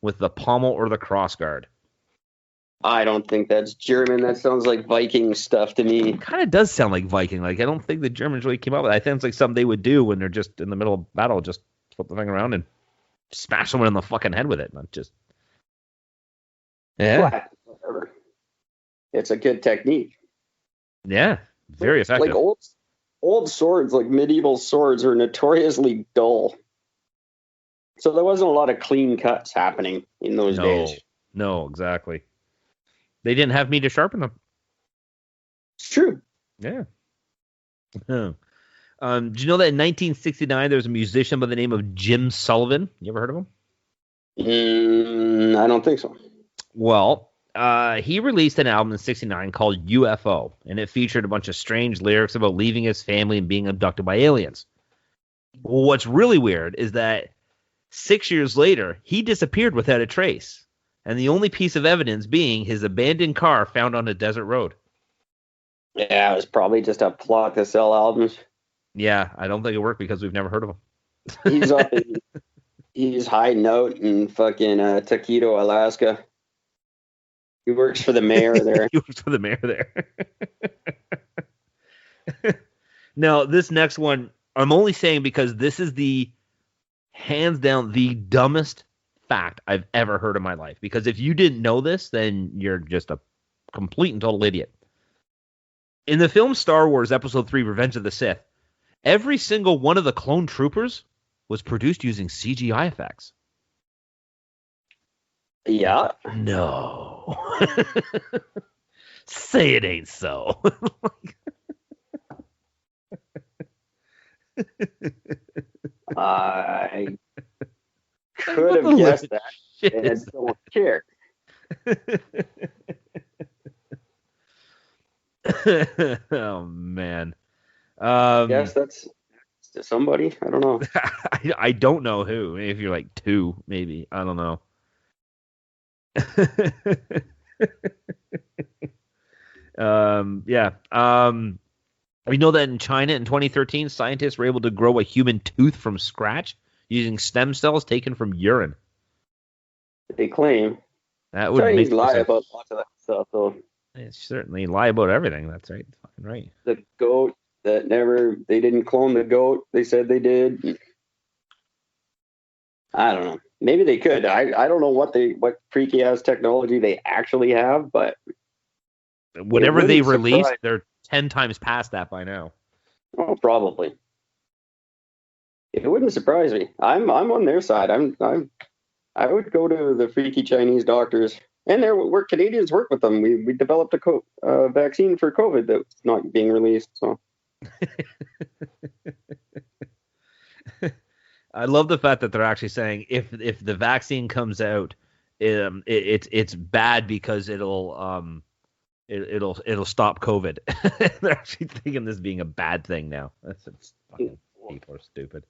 with the pommel or the crossguard. I don't think that's German. That sounds like Viking stuff to me. It kind of does sound like Viking. Like, I don't think the Germans really came up with it. I think it's like something they would do when they're just in the middle of battle, just flip the thing around and smash someone in the fucking head with it. Not just... Yeah. Whatever. It's a good technique. Yeah, very effective. Like old swords, like medieval swords, are notoriously dull. So there wasn't a lot of clean cuts happening in those days. No, exactly. They didn't have me to sharpen them. It's true. Yeah. Do you know that in 1969 there was a musician by the name of Jim Sullivan? You ever heard of him? I don't think so. Well, he released an album in 1969 called UFO, and it featured a bunch of strange lyrics about leaving his family and being abducted by aliens. Well, what's really weird is that 6 years later, he disappeared without a trace. And the only piece of evidence being his abandoned car found on a desert road. Yeah, it was probably just a plot to sell albums. Yeah, I don't think it worked because we've never heard of him. He's hiding out in fucking Taquito, Alaska. He works for the mayor there. He works for the mayor there. Now, this next one, I'm only saying because this is the hands down the dumbest fact I've ever heard in my life. Because if you didn't know this, then you're just a complete and total idiot. In the film Star Wars Episode 3, Revenge of the Sith, every single one of the clone troopers was produced using CGI effects. Yeah. No. Say it ain't so. I could have guessed that. And I don't care. Oh, man. Yes, that's somebody. I don't know. I don't know who. If you're like two, maybe. I don't know. Yeah. We know that in China in 2013, scientists were able to grow a human tooth from scratch using stem cells taken from urine. They claim. That would make lie about lots of that stuff, though. They certainly lie about everything. That's right. Fucking right. The goat they didn't clone the goat. They said they did. I don't know. Maybe they could. I don't know what freaky ass technology they actually have, but whatever they release, they're 10 times past that by now. Oh, probably. It wouldn't surprise me. I'm on their side. I would go to the freaky Chinese doctors, and we're Canadians work with them. We developed a vaccine for COVID that's not being released. So. I love the fact that they're actually saying if the vaccine comes out, it's bad because it'll stop COVID. They're actually thinking this being a bad thing now. Fucking people are stupid.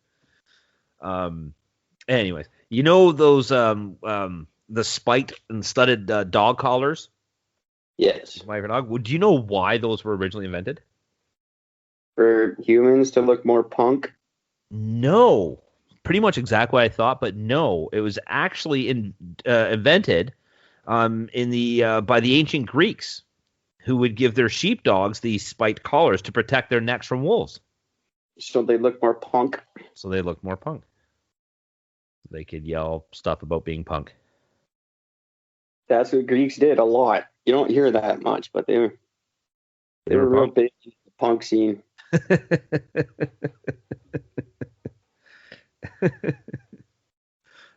Anyways, you know those the spiked and studded dog collars? Yes. Do you know why those were originally invented? For humans to look more punk? No. Pretty much exactly what I thought, but no. It was actually invented by the ancient Greeks, who would give their sheepdogs these spiked collars to protect their necks from wolves. So they look more punk? So they look more punk. They could yell stuff about being punk. That's what Greeks did a lot. You don't hear that much, but they were real big in the punk scene.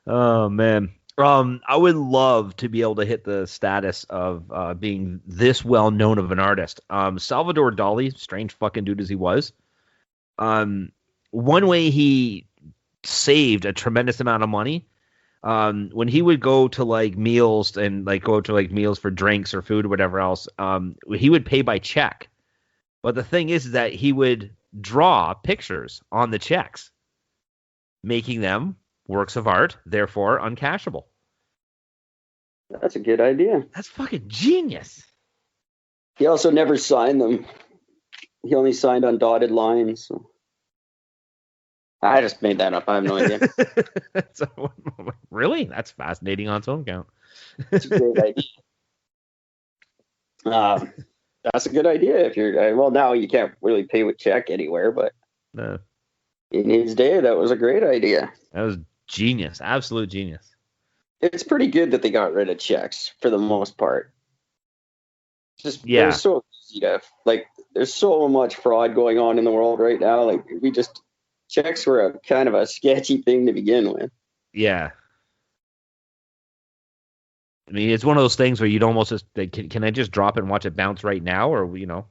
Oh, man. I would love to be able to hit the status of being this well known of an artist. Salvador Dali, strange fucking dude as he was. One way he saved a tremendous amount of money, when he would go to like meals and like go to like meals for drinks or food or whatever else, he would pay by check. But the thing is that he would draw pictures on the checks, making them works of art, therefore uncashable. That's a good idea. That's fucking genius. He also never signed them. He only signed on dotted lines. So. I just made that up. I have no idea. So, really? That's fascinating on its own count. It's a great idea. That's a good idea. If you're well, now you can't really pay with check anywhere, but No, in his day, that was a great idea. that was genius. Absolute genius. It's pretty good that they got rid of checks for the most part. Just Yeah. they're so easy to like. There's so much fraud going on in the world right now. Like checks were a kind of a sketchy thing to begin with. Yeah. I mean, it's one of those things where you'd almost just can I just drop it and watch it bounce right now, or Yeah.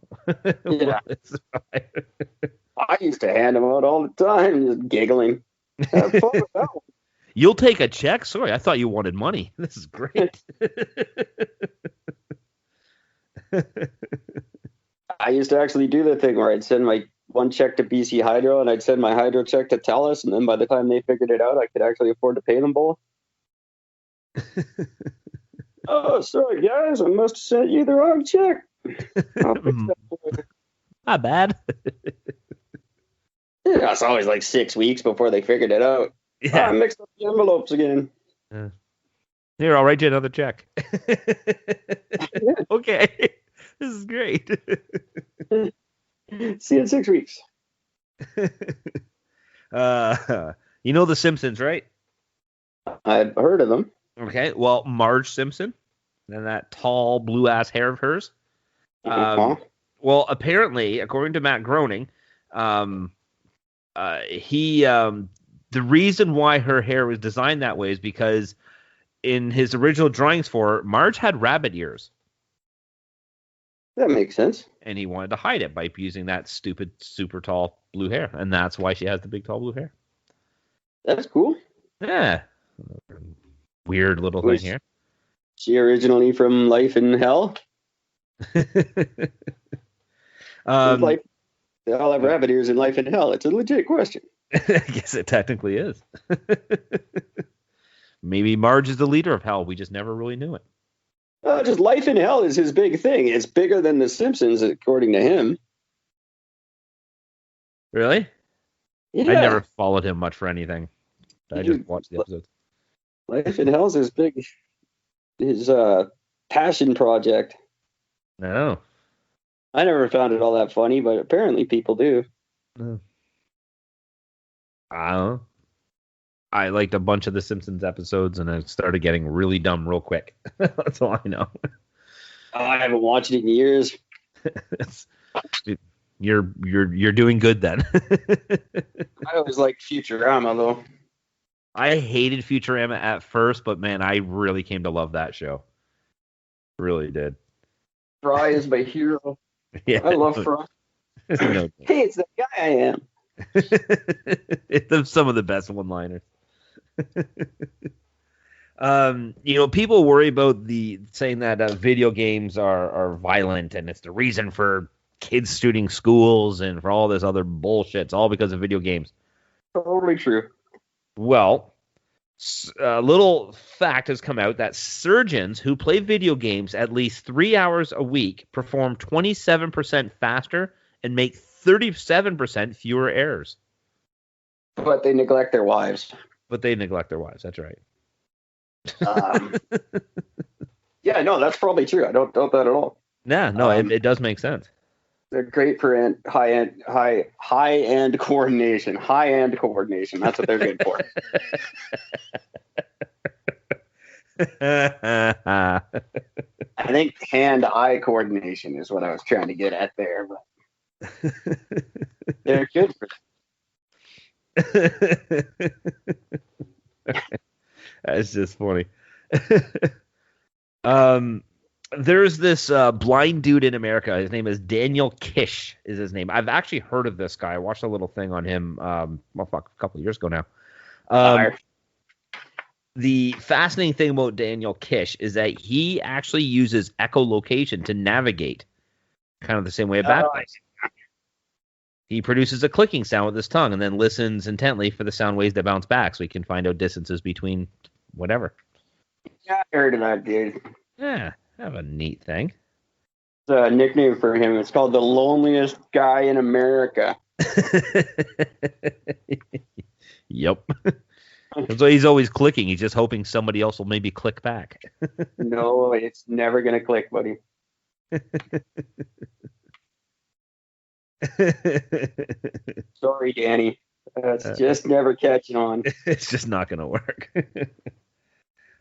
I used to hand them out all the time, just giggling. Have fun with that one. You'll take a check? Sorry, I thought you wanted money. This is great. I used to actually do the thing where I'd send my one check to BC Hydro and I'd send my hydro check to TELUS, and then by the time they figured it out, I could actually afford to pay them both. Oh, sorry guys, I must have sent you the wrong check. I'll fix that for you. Not bad. Yeah, it's always like 6 weeks before they figured it out. Yeah. I mixed up the envelopes again. Here, I'll write you another check. Okay. This is great. See you in 6 weeks. You know The Simpsons, right? I've heard of them. Okay. Well, Marge Simpson and that tall blue-ass hair of hers. Well, apparently, according to Matt Groening, the reason why her hair was designed that way is because in his original drawings for her, Marge had rabbit ears. That makes sense. And he wanted to hide it by using that stupid, super tall blue hair. And that's why she has the big, tall blue hair. That's cool. Yeah. Weird little thing here. She originally from Life in Hell? Life, they all have rabbit ears in Life in Hell. It's a legit question. I guess it technically is. Maybe Marge is the leader of Hell. We just never really knew it. Just Life in Hell is his big thing. It's bigger than The Simpsons, according to him. Really? Yeah. I never followed him much for anything. I just watched the episodes. Life in Hell is his passion project. No. I never found it all that funny, but apparently people do. No. I don't know. I liked a bunch of The Simpsons episodes, and I started getting really dumb real quick. That's all I know. I haven't watched it in years. You're doing good then. I always liked Futurama, though. I hated Futurama at first, but man, I really came to love that show. Really did. Fry is my hero. Yeah, I love Fry. No. Hey, it's the guy I am. It's some of the best one-liners. People worry about saying that video games are violent and it's the reason for kids shooting schools and for all this other bullshit. It's all because of video games. Totally true. Well, a little fact has come out that surgeons who play video games at least 3 hours a week perform 27% faster and make 37% fewer errors. But they neglect their wives. That's right. Yeah, no, that's probably true. I don't doubt that at all. No, it does make sense. They're great for high-end coordination. High-end coordination. That's what they're good for. I think hand-eye coordination is what I was trying to get at there. But they're good for That's just funny. There's this blind dude in America. His name is Daniel Kish is his name. I've actually heard of this guy. I watched a little thing on him a couple of years ago now. The fascinating thing about Daniel Kish is that he actually uses echolocation to navigate, kind of the same way a bat does. He produces a clicking sound with his tongue and then listens intently for the sound waves that bounce back so he can find out distances between whatever. Yeah, I heard of that, dude. Yeah, kind of a neat thing. It's a nickname for him. It's called the loneliest guy in America. Yep. That's why he's always clicking. He's just hoping somebody else will maybe click back. No, it's never gonna click, buddy. Sorry, Danny. That's just never catching on. It's just not going to work.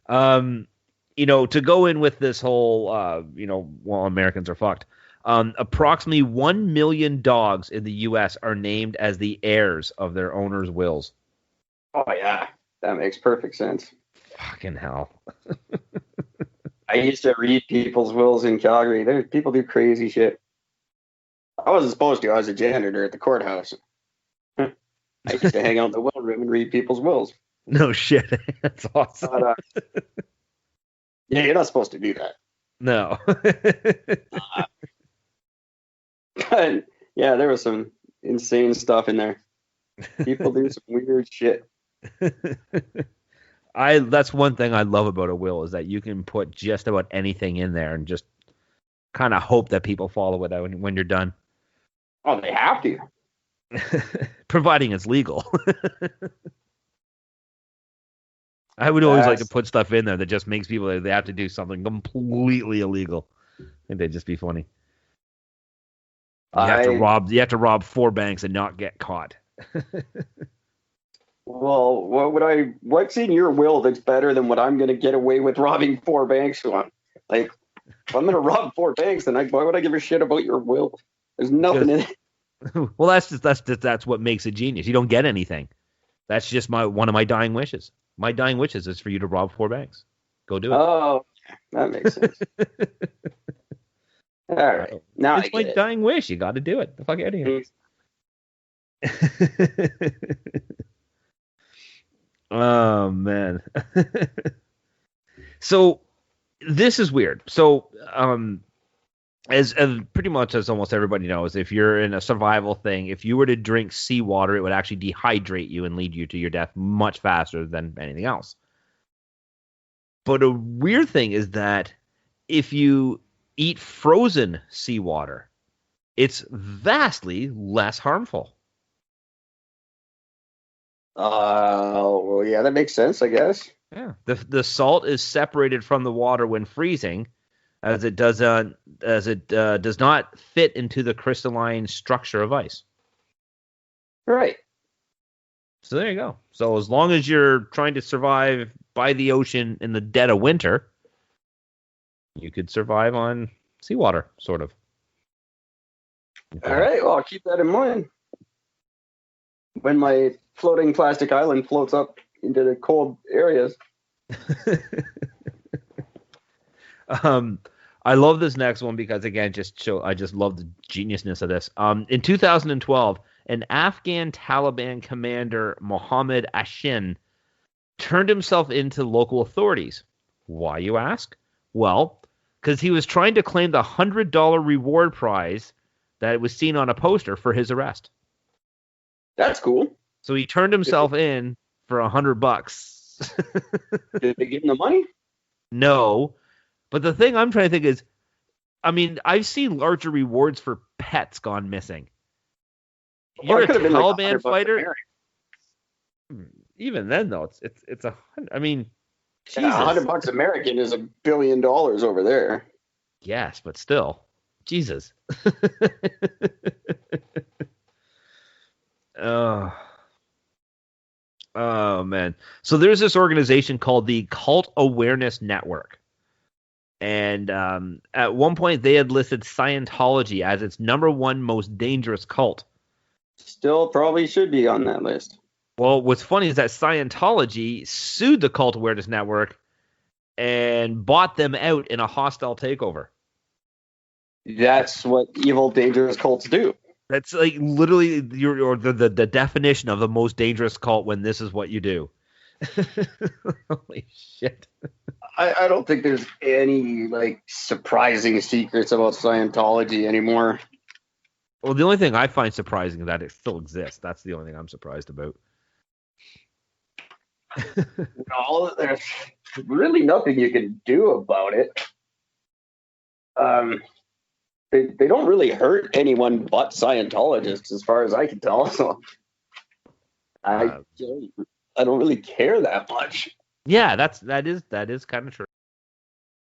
To go in with this whole, well, Americans are fucked. Approximately 1 million dogs in the U.S. are named as the heirs of their owners' wills. Oh yeah, that makes perfect sense. Fucking hell. I used to read people's wills in Calgary. People do crazy shit. I wasn't supposed to. I was a janitor at the courthouse. I used to hang out in the will room and read people's wills. No shit. That's awesome. But, yeah, you're not supposed to do that. No. But yeah, there was some insane stuff in there. People do some weird shit. That's one thing I love about a will is that you can put just about anything in there and just kind of hope that people follow it out when you're done. Oh, they have to. Providing it's legal. I would always like to put stuff in there that just makes people they have to do something completely illegal. I think they'd just be funny. You have to rob 4 banks and not get caught. Well, what's in your will that's better than what I'm going to get away with robbing 4 banks on? Like, if I'm going to rob 4 banks, then why would I give a shit about your will? There's nothing in it. Well, that's what makes it genius. You don't get anything. That's just one of my dying wishes. My dying wishes is for you to rob 4 banks. Go do it. Oh, that makes sense. All right. Now it's my dying wish. You got to do it. The fuck out of here. Oh man. So this is weird. So as pretty much as almost everybody knows, if you're in a survival thing, if you were to drink seawater, it would actually dehydrate you and lead you to your death much faster than anything else. But a weird thing is that if you eat frozen seawater, it's vastly less harmful. Well, yeah, that makes sense, I guess. Yeah, the salt is separated from the water when freezing, as it does not fit into the crystalline structure of ice. Right. So there you go. So as long as you're trying to survive by the ocean in the dead of winter, you could survive on seawater, sort of. All right. Well, I'll keep that in mind. When my floating plastic island floats up into the cold areas. I love this next one because, again, I just love the geniusness of this. In 2012, an Afghan Taliban commander, Mohammed Ashin, turned himself into local authorities. Why, you ask? Well, because he was trying to claim the $100 reward prize that was seen on a poster for his arrest. That's cool. So he turned himself in for $100. Did they give him the money? No. But the thing I'm trying to think is, I mean, I've seen larger rewards for pets gone missing. You're a Taliban fighter. Even then, though, it's I mean, Jesus. $100 American is $1 billion over there. Yes, but still, Jesus. Oh man. So there's this organization called the Cult Awareness Network. And at one point, they had listed Scientology as its #1 most dangerous cult. Still probably should be on that list. Well, what's funny is that Scientology sued the Cult Awareness Network and bought them out in a hostile takeover. That's what evil, dangerous cults do. That's like literally the definition of the most dangerous cult when this is what you do. Holy shit. I don't think there's any surprising secrets about Scientology anymore. Well, the only thing I find surprising is that it still exists. That's the only thing I'm surprised about. No, there's really nothing you can do about it. they don't really hurt anyone but Scientologists, as far as I can tell. So I Uh, I don't really care that much. yeah, that is kind of true.